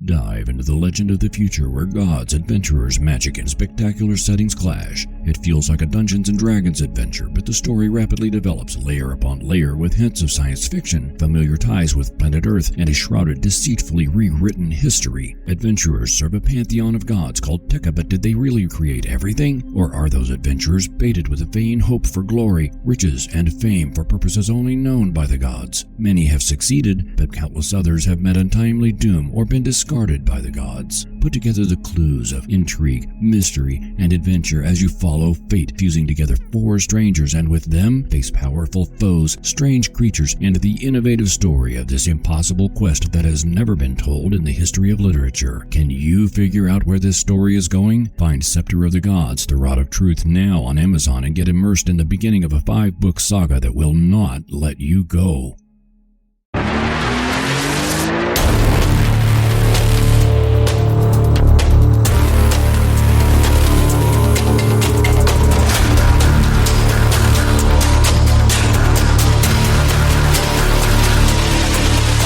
Dive into the legend of the future where gods, adventurers, magic, and spectacular settings clash. It feels like a Dungeons & Dragons adventure, but the story rapidly develops layer upon layer with hints of science fiction, familiar ties with planet Earth, and a shrouded, deceitfully rewritten history. Adventurers serve a pantheon of gods called Tekka, but did they really create everything? Or are those adventurers baited with a vain hope for glory, riches, and fame for purposes only known by the gods? Many have succeeded, but countless others have met untimely doom or been discarded by the gods. Put together the clues of intrigue, mystery, and adventure as you follow fate fusing together four strangers, and with them face powerful foes, strange creatures, and the innovative story of this impossible quest that has never been told in the history of literature. Can you figure out where this story is going? Find Scepter of the Gods, The Rod of Truth now on Amazon and get immersed in the beginning of a 5-book saga that will not let you go.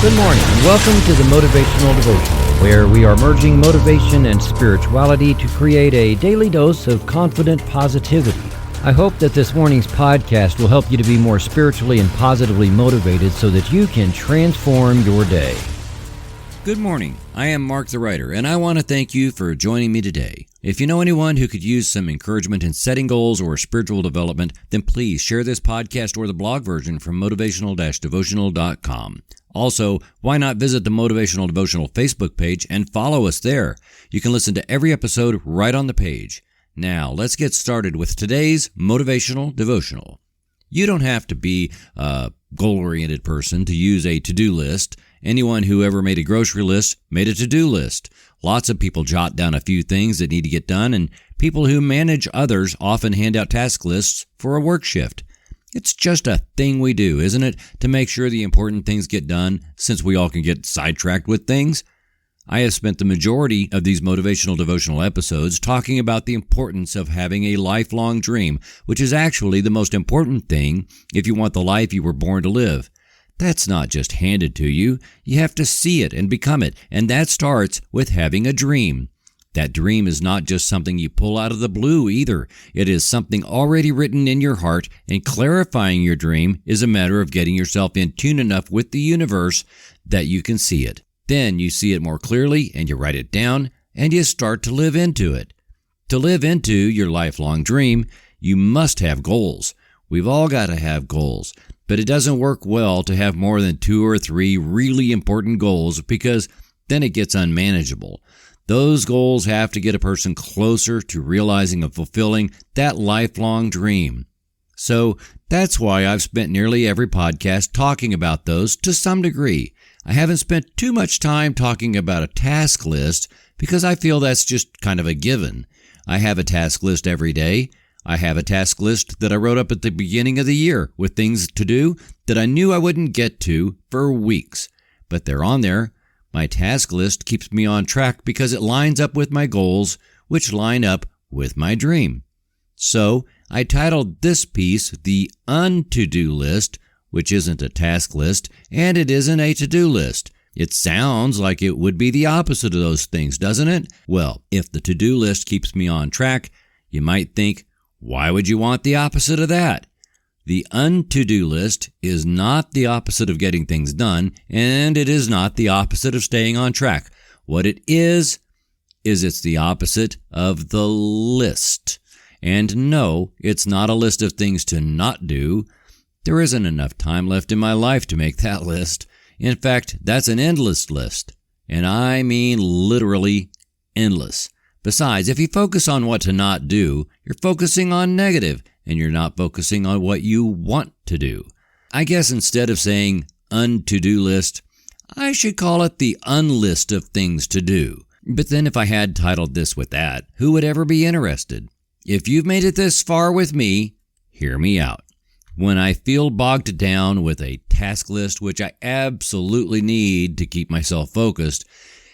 Good morning and welcome to the Motivational Devotional, where we are merging motivation and spirituality to create a daily dose of confident positivity. I hope that this morning's podcast will help you to be more spiritually and positively motivated so that you can transform your day. Good morning. I am Mark the Writer, and I want to thank you for joining me today. If you know anyone who could use some encouragement in setting goals or spiritual development, then please share this podcast or the blog version from motivational-devotional.com. Also, why not visit the Motivational Devotional Facebook page and follow us there? You can listen to every episode right on the page. Now, let's get started with today's Motivational Devotional. You don't have to be a goal-oriented person to use a to-do list. Anyone who ever made a grocery list made a to-do list. Lots of people jot down a few things that need to get done, and people who manage others often hand out task lists for a work shift. It's just a thing we do, isn't it, to make sure the important things get done, since we all can get sidetracked with things? I have spent the majority of these motivational devotional episodes talking about the importance of having a lifelong dream, which is actually the most important thing if you want the life you were born to live. That's not just handed to you. You have to see it and become it, and that starts with having a dream. That dream is not just something you pull out of the blue either. It is something already written in your heart, and clarifying your dream is a matter of getting yourself in tune enough with the universe that you can see it. Then you see it more clearly, and you write it down, and you start to live into it. To live into your lifelong dream, you must have goals. We've all got to have goals, but it doesn't work well to have more than 2 or 3 really important goals, because then it gets unmanageable. Those goals have to get a person closer to realizing and fulfilling that lifelong dream. So that's why I've spent nearly every podcast talking about those to some degree. I haven't spent too much time talking about a task list because I feel that's just kind of a given. I have a task list every day. I have a task list that I wrote up at the beginning of the year with things to do that I knew I wouldn't get to for weeks, but they're on there. My task list keeps me on track because it lines up with my goals, which line up with my dream. So I titled this piece the Un-to-do list, which isn't a task list, and it isn't a to-do list. It sounds like it would be the opposite of those things, doesn't it? Well, if the to-do list keeps me on track, you might think, why would you want the opposite of that? The un-to-do list is not the opposite of getting things done, and it is not the opposite of staying on track. What it is it's the opposite of the list. And no, it's not a list of things to not do. There isn't enough time left in my life to make that list. In fact, that's an endless list. And I mean literally endless. Besides, if you focus on what to not do, you're focusing on negative, and you're not focusing on what you want to do. I guess instead of saying un-to-do list, I should call it the unlist of things to do. But then if I had titled this with that, who would ever be interested? If you've made it this far with me, hear me out. When I feel bogged down with a task list, which I absolutely need to keep myself focused,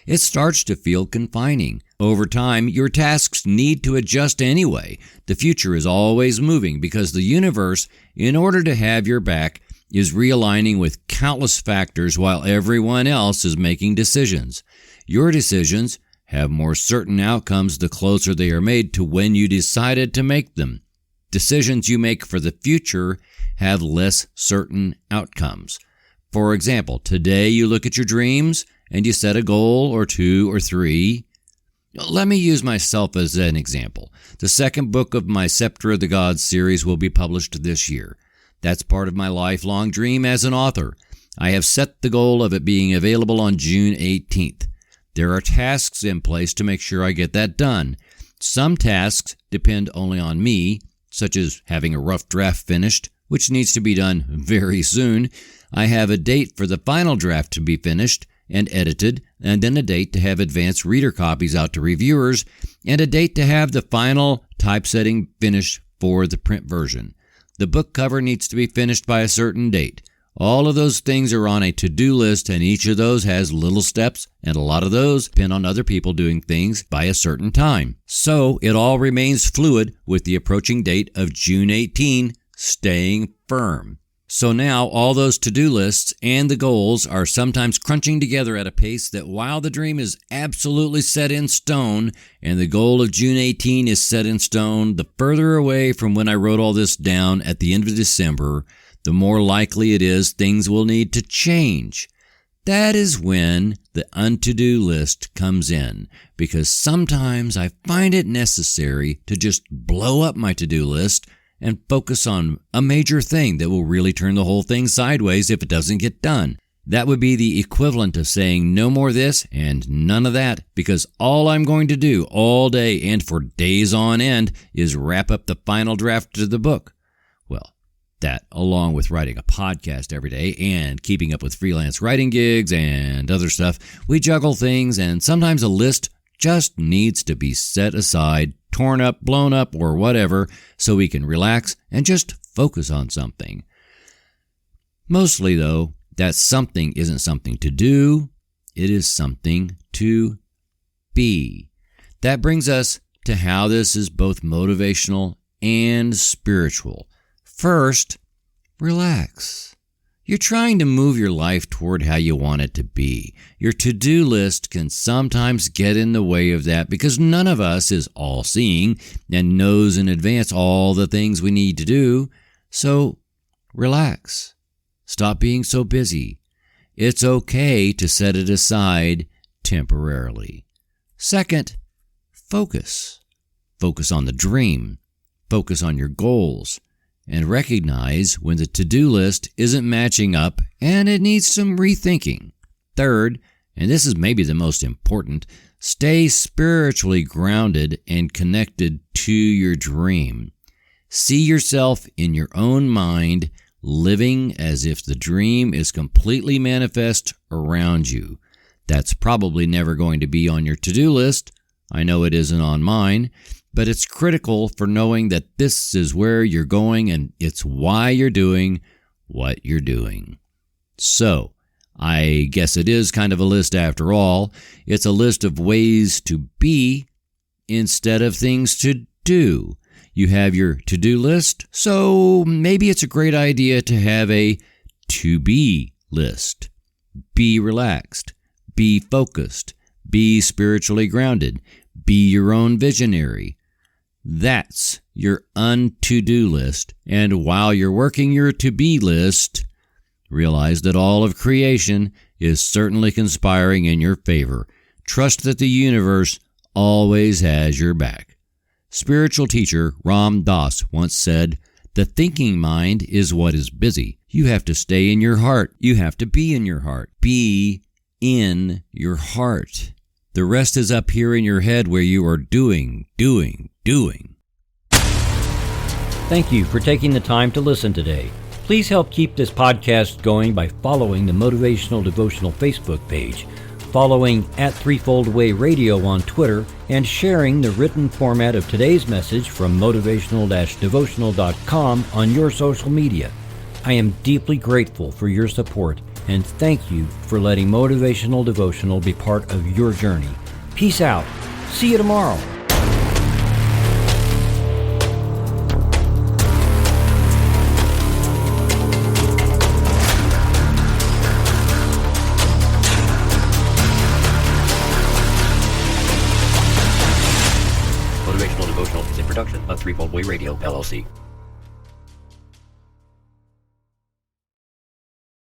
it starts to feel confining. Over time, your tasks need to adjust anyway. The future is always moving because the universe, in order to have your back, is realigning with countless factors while everyone else is making decisions. Your decisions have more certain outcomes the closer they are made to when you decided to make them. Decisions you make for the future have less certain outcomes. For example, today you look at your dreams and you set a goal or 2 or 3. Let me use myself as an example. The second book of my Scepter of the Gods series will be published this year. That's part of my lifelong dream as an author. I have set the goal of it being available on June 18th. There are tasks in place to make sure I get that done. Some tasks depend only on me, such as having a rough draft finished, which needs to be done very soon. I have a date for the final draft to be finished and edited, and then a date to have advanced reader copies out to reviewers, and a date to have the final typesetting finished for the print version. The book cover needs to be finished by a certain date. All of those things are on a to-do list, and each of those has little steps, and a lot of those depend on other people doing things by a certain time. So it all remains fluid with the approaching date of June 18, staying firm. So now all those to-do lists and the goals are sometimes crunching together at a pace that while the dream is absolutely set in stone and the goal of June 18 is set in stone, the further away from when I wrote all this down at the end of December, the more likely it is things will need to change. That is when the un-to-do list comes in, because sometimes I find it necessary to just blow up my to-do list and focus on a major thing that will really turn the whole thing sideways if it doesn't get done. That would be the equivalent of saying no more this and none of that, because all I'm going to do all day and for days on end is wrap up the final draft of the book. Well, that, along with writing a podcast every day and keeping up with freelance writing gigs and other stuff, we juggle things, and sometimes a list just needs to be set aside, torn up, blown up, or whatever, so we can relax and just focus on something. Mostly, though, that something isn't something to do, it is something to be. That brings us to how this is both motivational and spiritual. First, relax. You're trying to move your life toward how you want it to be. Your to-do list can sometimes get in the way of that because none of us is all-seeing and knows in advance all the things we need to do. So, relax. Stop being so busy. It's okay to set it aside temporarily. Second, focus. Focus on the dream. Focus on your goals. And recognize when the to-do list isn't matching up and it needs some rethinking. Third, and this is maybe the most important, stay spiritually grounded and connected to your dream. See yourself in your own mind living as if the dream is completely manifest around you. That's probably never going to be on your to-do list. I know it isn't on mine. But it's critical for knowing that this is where you're going and it's why you're doing what you're doing. So, I guess it is kind of a list after all. It's a list of ways to be instead of things to do. You have your to-do list, so maybe it's a great idea to have a to-be list. Be relaxed. Be focused. Be spiritually grounded. Be your own visionary. That's your un-to-do list, and while you're working your to-be list, realize that all of creation is certainly conspiring in your favor. Trust that the universe always has your back. Spiritual teacher Ram Dass once said, "The thinking mind is what is busy. You have to stay in your heart. You have to be in your heart. Be in your heart. The rest is up here in your head where you are doing. Thank you for taking the time to listen today. Please help keep this podcast going by following the Motivational Devotional Facebook page, following @Threefold Way Radio on Twitter, and sharing the written format of today's message from motivational-devotional.com on your social media. I am deeply grateful for your support, and thank you for letting Motivational Devotional be part of your journey. Peace out. See you tomorrow. Devotional is a production of Threefold Way Radio, LLC.